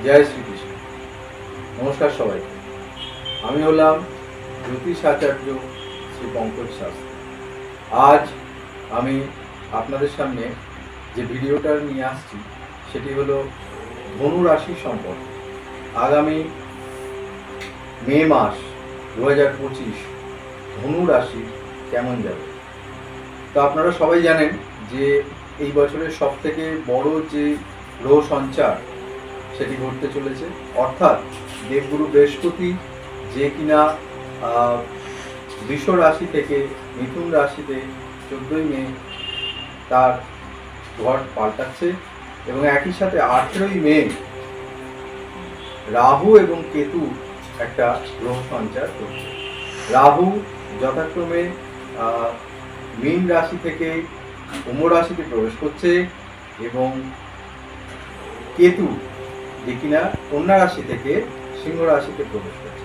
জয় শ্রীকৃষ্ণ। নমস্কার সবাইকে। আমি হলাম জ্যোতিষ আচার্য শ্রী পঙ্কজ শাস্ত্রী। আজ আমি আপনাদের সামনে যে ভিডিওটা নিয়ে আসছি সেটি হলো ধনু রাশি সম্পর্কে। আগামী মে মাস 2025 ধনু রাশি কেমন যাবে। তো আপনারা সবাই জানেন যে এই বছরের সবথেকে বড় যে গ্রহ সঞ্চার সেটি ঘটতে চলেছে, অর্থাৎ দেবগুরু বৃহস্পতি যে কিনা বৃষ রাশি থেকে মিথুন রাশিতে 14ই মে তার ঘর পাল্টাচ্ছে এবং একই সাথে 18ই মে রাহু এবং কেতু একটা গ্রহ সঞ্চার করছে। রাহু যথাক্রমে মীন রাশি থেকে কুম্ভ রাশিতে প্রবেশ করছে এবং কেতু যে কিনা কন্যা রাশি থেকে সিংহ রাশিতে প্রবেশ করছে।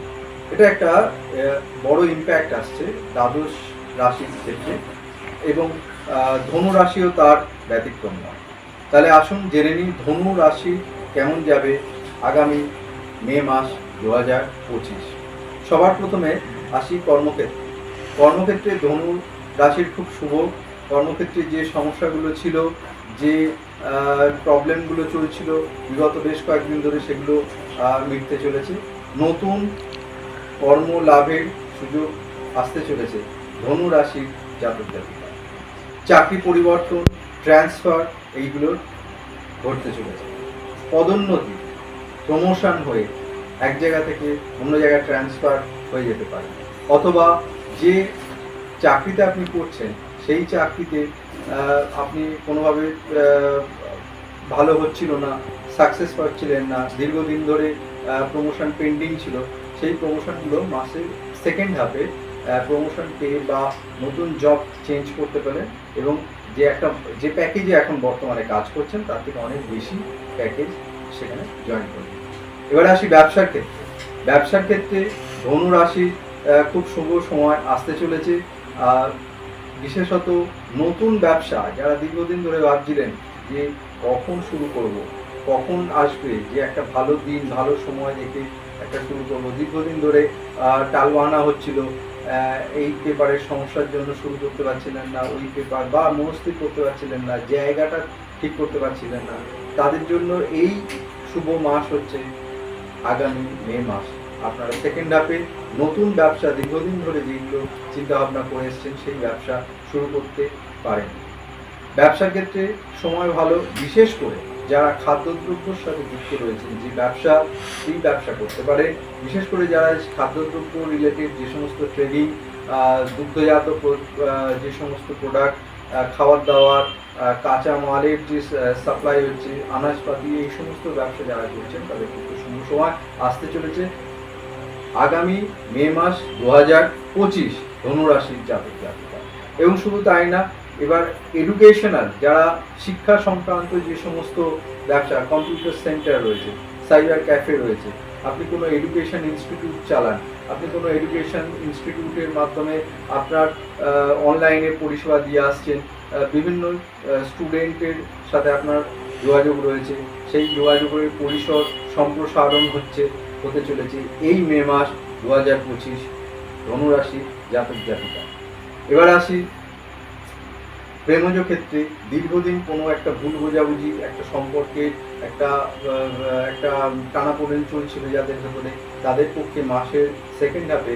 এটা একটা বড় ইম্প্যাক্ট আসছে দ্বাদশ রাশির ক্ষেত্রে এবং ধনু রাশিও তার ব্যতিক্রম নয়। তাহলে আসুন জেনে নিই ধনু রাশি কেমন যাবে আগামী মে মাস 2025। সবার প্রথমে আসি কর্মক্ষেত্রে। কর্মক্ষেত্রে ধনু রাশির খুব শুভ। কর্মক্ষেত্রে যে সমস্যাগুলো ছিল, যে প্রবলেমগুলো চলছিল বিগত বেশ কয়েকদিন ধরে, সেগুলো মিটতে চলেছে। নতুন কর্ম লাভের সুযোগ আসতে চলেছে ধনু রাশির জাতক জাতিকা। চাকরি পরিবর্তন, ট্রান্সফার এইগুলো ঘটতে চলেছে। পদোন্নতি, প্রমোশন হয়ে এক জায়গা থেকে অন্য জায়গায় ট্রান্সফার হয়ে যেতে পারে, অথবা যে চাকরিতে আপনি করছেন সেই চাকরিতে আপনি কোনোভাবে ভালো হচ্ছিল না, সাকসেস পাচ্ছিলেন না, দীর্ঘদিন ধরে প্রমোশন পেন্ডিং ছিল, সেই প্রমোশনগুলো মাসের সেকেন্ড হাফে প্রমোশন পেয়ে বা নতুন জব চেঞ্জ করতে পারেন এবং যে প্যাকেজে এখন বর্তমানে কাজ করছেন তার থেকে অনেক বেশি প্যাকেজ সেখানে জয়েন করবেন। এবার আসি ব্যবসার ক্ষেত্রে। ব্যবসার ক্ষেত্রে ধনু রাশির খুব শুভ সময় আসতে চলেছে। বিশেষত নতুন ব্যবসা যারা দীর্ঘদিন ধরে ভাবছিলেন যে কখন শুরু করব, কখন আসবে, যে একটা ভালো দিন ভালো সময় দেখে একটা শুরু করবো, দীর্ঘদিন ধরে টালবাহানা হচ্ছিল, এই পেপারের সমস্যার জন্য শুরু করতে পারছিলেন না, ওই পেপার বা মনস্থির করতে পারছিলেন না, জায়গাটা ঠিক করতে পারছিলেন না, তাদের জন্য এই শুভ মাস হচ্ছে আগামী মে মাস। আপনারা সেকেন্ড হাফে নতুন ব্যবসা দীর্ঘদিন ধরে যেগুলো চিন্তা ভাবনা করে এসছেন সেই ব্যবসা শুরু করতে পারেন। ব্যবসার ক্ষেত্রে সময় ভালো, বিশেষ করে যারা খাদ্যদ্রব্যের সাথে যুক্ত রয়েছেন, যে ব্যবসা সেই ব্যবসা করতে পারে। বিশেষ করে যারা খাদ্যদ্রব্য রিলেটেড যে সমস্ত ট্রেডিং, দুগ্ধজাত যে সমস্ত প্রোডাক্ট, খাবার দাবার, কাঁচা মালের যে সাপ্লাই হচ্ছে, আনাজপাতি, এই সমস্ত ব্যবসা যারা করছেন তাদের কিন্তু শুভ সময় আসতে চলেছে আগামী মে মাস 2025 ধনুরাশির জাতক জাতিকা। এবং শুধু তাই না, এবার এডুকেশনাল যারা শিক্ষা সংক্রান্ত যে সমস্ত ব্যবসা, কম্পিউটার সেন্টার রয়েছে, সাইবার ক্যাফে রয়েছে, আপনি কোনো এডুকেশন ইনস্টিটিউট চালান, আপনি কোনো এডুকেশন ইনস্টিটিউটের মাধ্যমে আপনার অনলাইনে পরিষেবা দিয়ে আসছেন, বিভিন্ন স্টুডেন্টের সাথে আপনার যোগাযোগ রয়েছে, সেই যোগাযোগের পরিসর সম্প্রসারণ হতে চলেছে এই মে মাস 2025 ধনুরাশি জাতক জাতিকা। এবার আসি প্রেমজ ক্ষেত্রে। দীর্ঘদিন কোনো একটা ভুল বোঝাবুঝি, একটা সম্পর্কে একটা টানাপোড়েন চলছিল যাদের ভেতরে, তাদের পক্ষে মাসের সেকেন্ড হাফে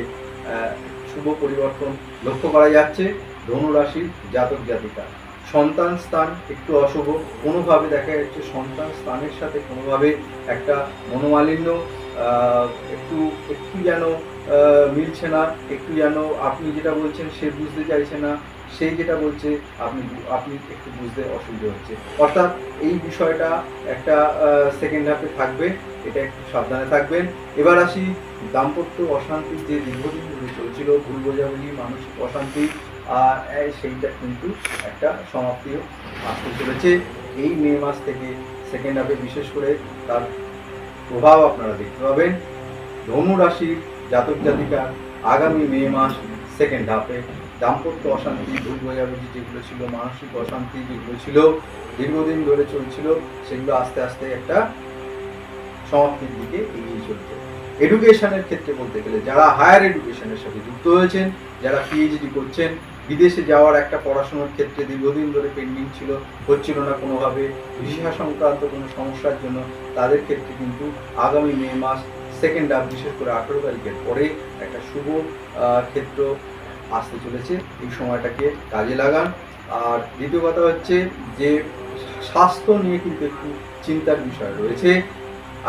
শুভ পরিবর্তন লক্ষ্য করা যাচ্ছে ধনুরাশির জাতক জাতিকা। সন্তান স্থান একটু অশুভ, কোনোভাবে দেখা যাচ্ছে সন্তান স্থানের সাথে কোনোভাবে একটা মনোমালিন্য, একটু যেন মিলছে না, একটু যেন আপনি যেটা বলছেন সে বুঝতে চাইছে না, সেই যেটা বলছে আপনি একটু বুঝতে অসুবিধা হচ্ছে। অর্থাৎ এই বিষয়টা একটা সেকেন্ড হাফে থাকবে, এটা একটু সাবধানে থাকবেন। এবার আসি দাম্পত্য অশান্তি যে দীর্ঘদিন ধরে চলছিল, ভুল বোঝাবুঝি, মানসিক অশান্তি, সেইটা কিন্তু একটা সমাপ্তিও আসতে চলেছে এই মে মাস থেকে সেকেন্ড হাফে। বিশেষ করে তার প্রভাব আপনারা দেখতে পাবেন ধনু রাশির জাতক জাতিকা আগামী মে মাস সেকেন্ড হাফে। দাম্পত্য অশান্তি, ভুল বোঝাবুঝি যেগুলো ছিল, মানসিক অশান্তি যেগুলো ছিল, দীর্ঘদিন ধরে চলছিল, সেগুলো আস্তে আস্তে একটা সমাপ্তির দিকে এগিয়ে চলছে। এডুকেশনের ক্ষেত্রে বলতে গেলে যারা হায়ার এডুকেশনের সাথে যুক্ত হয়েছেন, যারা পিএইচডি করছেন, বিদেশে যাওয়ার একটা পড়াশোনার ক্ষেত্রে দীর্ঘদিন ধরে পেন্ডিং ছিল, হচ্ছিল না কোনোভাবে, ভিসা সংক্রান্ত কোনো সমস্যার জন্য, তাদের ক্ষেত্রে কিন্তু আগামী মে মাস সেকেন্ড হাফ, বিশেষ করে 18 তারিখের পরে একটা শুভ ক্ষেত্র আসতে চলেছে। এই সময়টাকে কাজে লাগান। আর দ্বিতীয় কথা হচ্ছে যে স্বাস্থ্য নিয়ে কিন্তু একটু চিন্তার বিষয় রয়েছে।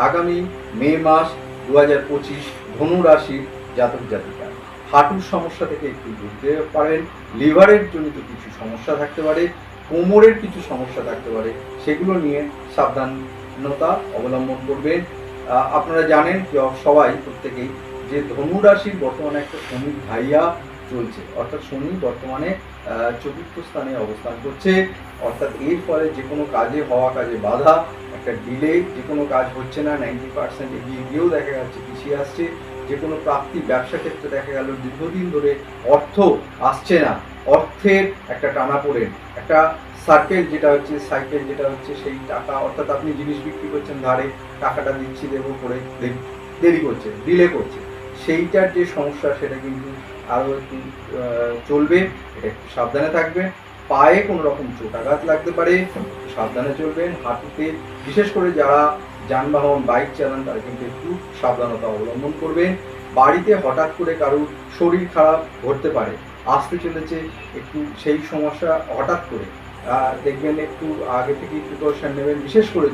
আগামী মে মাস 2025 ধনু রাশির জাতক জাতিকা হাঁটুর সমস্যা থেকে একটু ভুগতে পারেন, লিভারের জনিত কিছু সমস্যা থাকতে পারে, কোমরের কিছু সমস্যা থাকতে পারে, সেগুলো নিয়ে সাবধানতা অবলম্বন করবেন। আপনারা জানেন সবাই প্রত্যেকেই যে ধনু রাশির বর্তমানে একটা শনি ঢাইয়া চলছে, অর্থাৎ শনি বর্তমানে চতুর্থ স্থানে অবস্থান করছে। অর্থাৎ এর ফলে যে কোনো কাজে হওয়া কাজে বাধা, একটা ডিলে, যে কোনো কাজ হচ্ছে না, 90% এগিয়ে গিয়েও দেখা যাচ্ছে পিছিয়ে আসছে। যে কোনো প্রাপ্তি, ব্যবসা ক্ষেত্রে দেখা গেল দীর্ঘদিন ধরে অর্থ আসছে না, অর্থের একটা টানাপোড়েন, একটা সাইকেল যেটা হচ্ছে সেই টাকা, অর্থাৎ আপনি জিনিস বিক্রি করছেন ধারে, টাকাটা দিচ্ছি দেবো করে দেরি করছে, ডিলে করছে, সেইটার যে সমস্যা সেটা কিন্তু আরও একটু চলবে। এটা একটু সাবধানে থাকবেন। পায়ে কোনো রকম চোটাঘাত লাগতে পারে, সাবধানে চলবেন। হাঁটুতে, বিশেষ করে যারা যানবাহন বাইক চালান তারা কিন্তু একটু সাবধানতা অবলম্বন করবেন। বাড়িতে হঠাৎ করে কারোর শরীর খারাপ ঘটতে পারে, আসতে চলেছে একটু সেই সমস্যা হঠাৎ করে, দেখবেন একটু আগে থেকেই প্রিকশন নেবেন। বিশেষ করে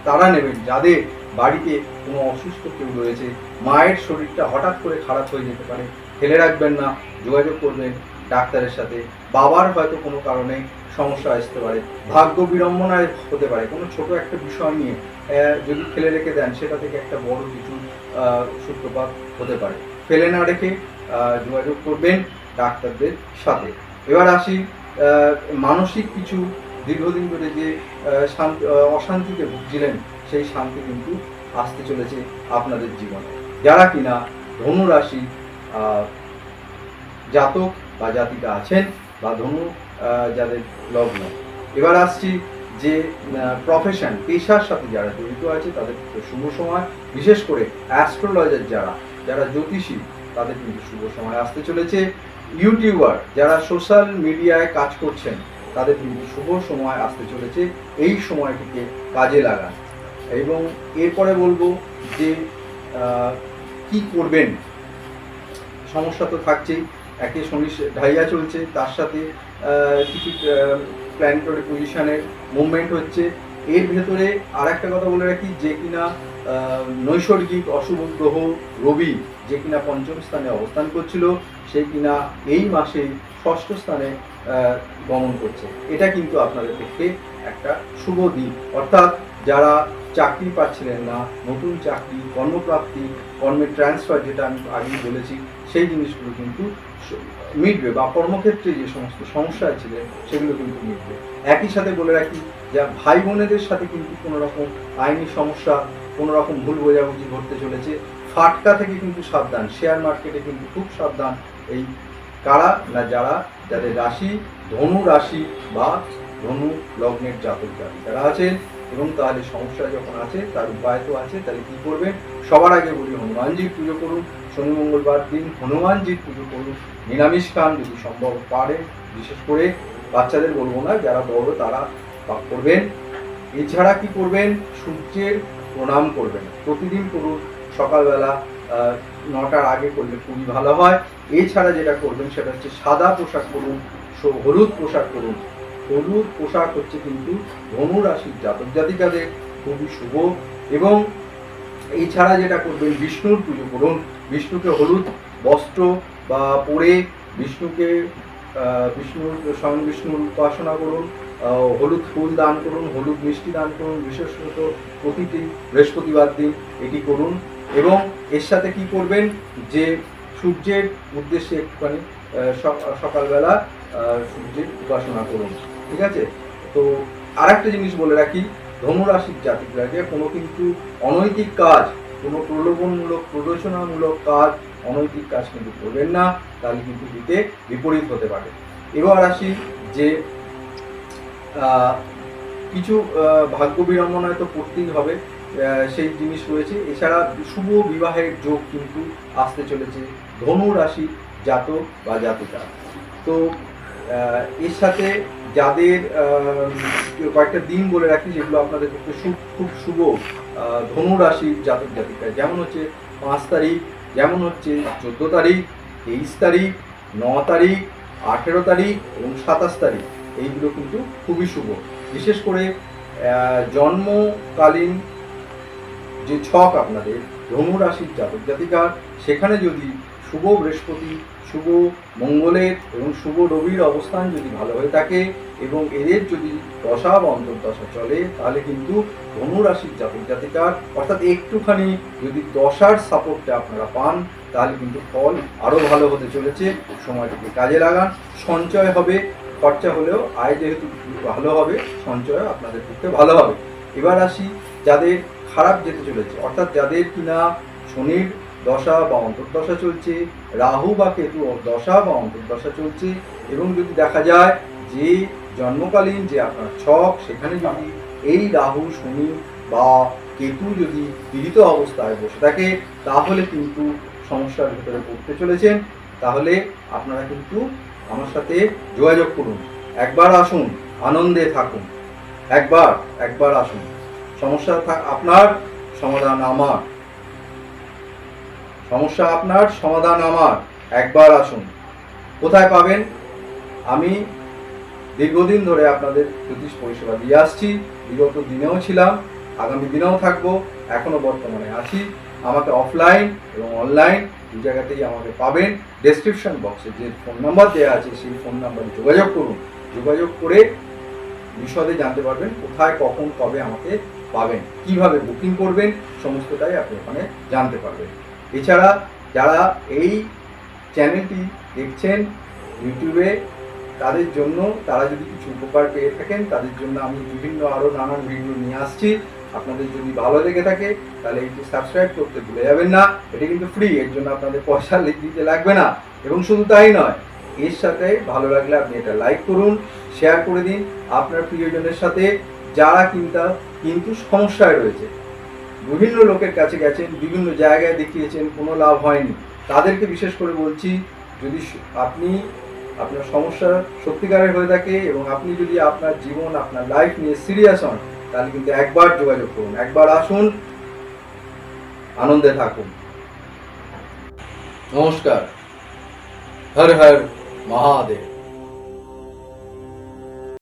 তারা নেবেন যাদের বাড়িতে কোনো অসুস্থ কেউ রয়েছে, মায়ের শরীরটা হঠাৎ করে খারাপ হয়ে যেতে পারে, ফেলে রাখবেন না, যোগাযোগ করবেন ডাক্তারের সাথে। বাবার হয়তো কোনো কারণে সমস্যা আসতে পারে, ভাগ্য বিড়ম্বনায় হতে পারে, কোনো ছোট একটা বিষয় নিয়ে যদি ফেলে রেখে দেন সেটা থেকে একটা বড় কিছু সূত্রপাত হতে পারে। ফেলে না রেখে যোগাযোগ করবেন ডাক্তারদের সাথে। এবার আসি মানসিক কিছু দীর্ঘদিন ধরে যে অশান্তিতে ভুগছিলেন, সেই শান্তি কিন্তু আসতে চলেছে আপনাদের জীবনে। যারা কিনা ধনু রাশি জাতক বা জাতিকা আছেন, বা ধনু যাদের লগ্ন। এবার আসছি যে প্রফেশন, পেশার সাথে যারা জড়িত আছে তাদের শুভ সময়, বিশেষ করে অ্যাস্ট্রোলজার যারা জ্যোতিষী, তাদের কিন্তু শুভ সময় আসতে চলেছে। ইউটিউবার যারা সোশ্যাল মিডিয়ায় কাজ করছেন, তাদের কিন্তু শুভ সময় আসতে চলেছে। এই সময়টিকে কাজে লাগান। এবং এরপরে বলবো যে কি করবেন। সমস্যা তো থাকছেই, একে শনি ঢাইয়া চলছে, তার সাথে কিছু প্ল্যানেটরি পজিশনের মুভমেন্ট হচ্ছে। এর ভেতরে আর একটা কথা বলে রাখি, যে কিনা নৈসর্গিক অশুভ গ্রহ রবি, যে কিনা পঞ্চম স্থানে অবস্থান করছিল, সে কিনা এই মাসে ষষ্ঠ স্থানে গমন করছে। এটা কিন্তু আপনাদের পক্ষে একটা শুভ দিক। অর্থাৎ যারা চাকরি পাচ্ছিলেন না, নতুন চাকরি, কর্মপ্রাপ্তি, কর্মের ট্রান্সফার, যেটা আমি আগেই বলেছি, সেই জিনিসগুলো কিন্তু মিটবে, বা কর্মক্ষেত্রে যে সমস্ত সমস্যায় ছিলেন সেগুলো কিন্তু মিটবে। একই সাথে বলে রাখি, যা ভাই বোনেদের সাথে কিন্তু কোনো রকম আইনি সমস্যা, কোনো রকম ভুল বোঝাবুঝি ঘটতে চলেছে। ফাটকা থেকে কিন্তু সাবধান, শেয়ার মার্কেটে কিন্তু খুব সাবধান। এই কারা না যাদের রাশি ধনু রাশি বা ধনু লগ্নের জাতক জাতিকারা আছেন। এবং তাহলে সমস্যা যখন আছে তার উপায় তো আছে, তাহলে কি করবেন? সবার আগে বলি হনুমানজির পুজো করুন। শনি মঙ্গলবার দিন হনুমানজির পুজো করুন। নিরামিষ খান যদি সম্ভব পারে, বিশেষ করে বাচ্চাদের বলবো না, যারা বড় তারা পাপ করবেন। এছাড়া কি করবেন? সূর্যের প্রণাম করবেন, প্রতিদিন করুন। সকালবেলা 9টার আগে করলে খুবই ভালো হয়। এছাড়া যেটা করবেন সেটা হচ্ছে সাদা পোশাক করুন, হলুদ পোশাক করুন। হলুদ পোশাক হচ্ছে কিন্তু ধনু রাশির জাতক জাতিকাদের খুবই শুভ। এবং এছাড়া যেটা করবেন, বিষ্ণুর পুজো করুন। বিষ্ণুকে হলুদ বস্ত্র বা পরে স্বয়ং বিষ্ণুর উপাসনা করুন, হলুদ ফুল দান করুন, হলুদ মিষ্টি দান করুন, বিশেষত প্রতিটি বৃহস্পতিবার দিন এটি করুন। এবং এর সাথে কি করবেন, যে সূর্যের উদ্দেশ্যে একটুখানি সকালবেলা সূর্যের উপাসনা করুন। ঠিক আছে? তো আর একটা জিনিস বলে রাখি, ধনুরাশির জাতিকাকে কোনো কিন্তু অনৈতিক কাজ, কোনো প্রলোভনমূলক প্ররোচনামূলক কাজ, অনৈতিক কাজ কিন্তু করবেন না, তাহলে কিন্তু দিতে বিপরীত হতে পারে। এবার আসি যে কিছু ভাগ্য বিড়ম্বনায় তো পড়তেই হবে। সেই জিনিস রয়েছে। এছাড়া শুভ বিবাহের যোগ কিন্তু আসতে চলেছে ধনু রাশি জাতক বা জাতিকা। তো এর সাথে যাদের কয়েকটা দিন বলে রাখি যেগুলো আপনাদের পক্ষে খুব শুভ ধনু রাশির জাতক জাতিকা, যেমন হচ্ছে 5 তারিখ, যেমন হচ্ছে 14 তারিখ, 23 তারিখ, 9 তারিখ, 18 তারিখ এবং 27 তারিখ। এইগুলো কিন্তু খুবই শুভ। বিশেষ করে জন্মকালীন যে ছক আপনাদের ধনু রাশির জাতক জাতিকার, সেখানে যদি শুভ বৃহস্পতি, শুভ মঙ্গলের এবং শুভ রবির অবস্থান যদি ভালো হয়ে থাকে এবং এদের যদি দশা বা অন্তর্দশা চলে, তাহলে কিন্তু ধনু রাশির জাতক জাতিকার অর্থাৎ একটুখানি যদি দশার সাপোর্টটা আপনারা পান, তাহলে কিন্তু ফল আরও ভালো হতে চলেছে। সময়টাকে কাজে লাগান, সঞ্চয় হবে, খরচা হলেও আয় যেহেতু ভালো হবে, সঞ্চয় আপনাদের পক্ষে ভালো হবে। এবার আসি যাদের খারাপ যেতে চলেছে, অর্থাৎ যাদের কিনা শনির দশা বা অন্তর্দশা চলছে, রাহু বা কেতু দশা বা অন্তর্দশা চলছে, এবং যদি দেখা যায় যে জন্মকালীন যে আপনার ছক, সেখানে যদি এই রাহু, শনি বা কেতু যদি পীড়িত অবস্থায় বসে থাকে, তাহলে কিন্তু সমস্যার ভিতরে পড়তে চলেছেন। তাহলে আপনারা কিন্তু আমার সাথে যোগাযোগ করুন, একবার আসুন, আনন্দে থাকুন, একবার আসুন। সমস্যা আপনার, সমাধান আমার। সমস্যা আপনার, সমাধান আমার। একবার আসুন। কোথায় পাবেন? আমি দীর্ঘদিন ধরে আপনাদের জ্যোতিষ পরিষেবা দিয়ে আসছি, বিগত দিনেও ছিলাম, আগামী দিনেও থাকবো, এখনো বর্তমানে আছি। আমাকে অফলাইন এবং অনলাইন দু জায়গাতেই আমাকে পাবেন। ডেসক্রিপশন বক্সে যে ফোন নাম্বার দেওয়া আছে, সেই ফোন নাম্বারে যোগাযোগ করুন। যোগাযোগ করে বিশদে জানতে পারবেন কোথায়, কখন, কবে আমাকে পাবেন, কিভাবে বুকিং করবেন, সমস্তটাই আপনি ওখানে জানতে পারবেন। এছাড়া যারা এই চ্যানেলটি দেখছেন ইউটিউবে, তাদের জন্য, তারা যদি কিছু উপকার পেয়ে থাকেন, তাদের জন্য আমি বিভিন্ন আরও নানান ভিডিও নিয়ে আসছি। আপনাদের যদি ভালো লেগে থাকে তাহলে এইটি সাবস্ক্রাইব করতে ভুলে যাবেন না। এটা কিন্তু ফ্রি, এর জন্য আপনাদের পয়সা দিতে লাগবে না। এবং শুধু তাই নয়, এর সাথে ভালো লাগলে আপনি এটা লাইক করুন, শেয়ার করে দিন আপনার প্রিয়জনের সাথে, যারা কিন্তু সমস্যায় রয়েছে। বিভিন্ন লোকের কাছে গেছেন, বিভিন্ন জায়গায় দেখিয়েছেন, কোনো লাভ হয়নি। তাদেরকে বিশেষ করে বলছি, যদি আপনি আপনার সমস্যা সত্যিকারের হয়ে থাকে এবং আপনি যদি আপনার জীবন, আপনার লাইফ নিয়ে সিরিয়াস হন, তাহলে কিন্তু একবার যোগাযোগ করুন, একবার আসুন, আনন্দে থাকুন। নমস্কার। হর হর মহাদেব।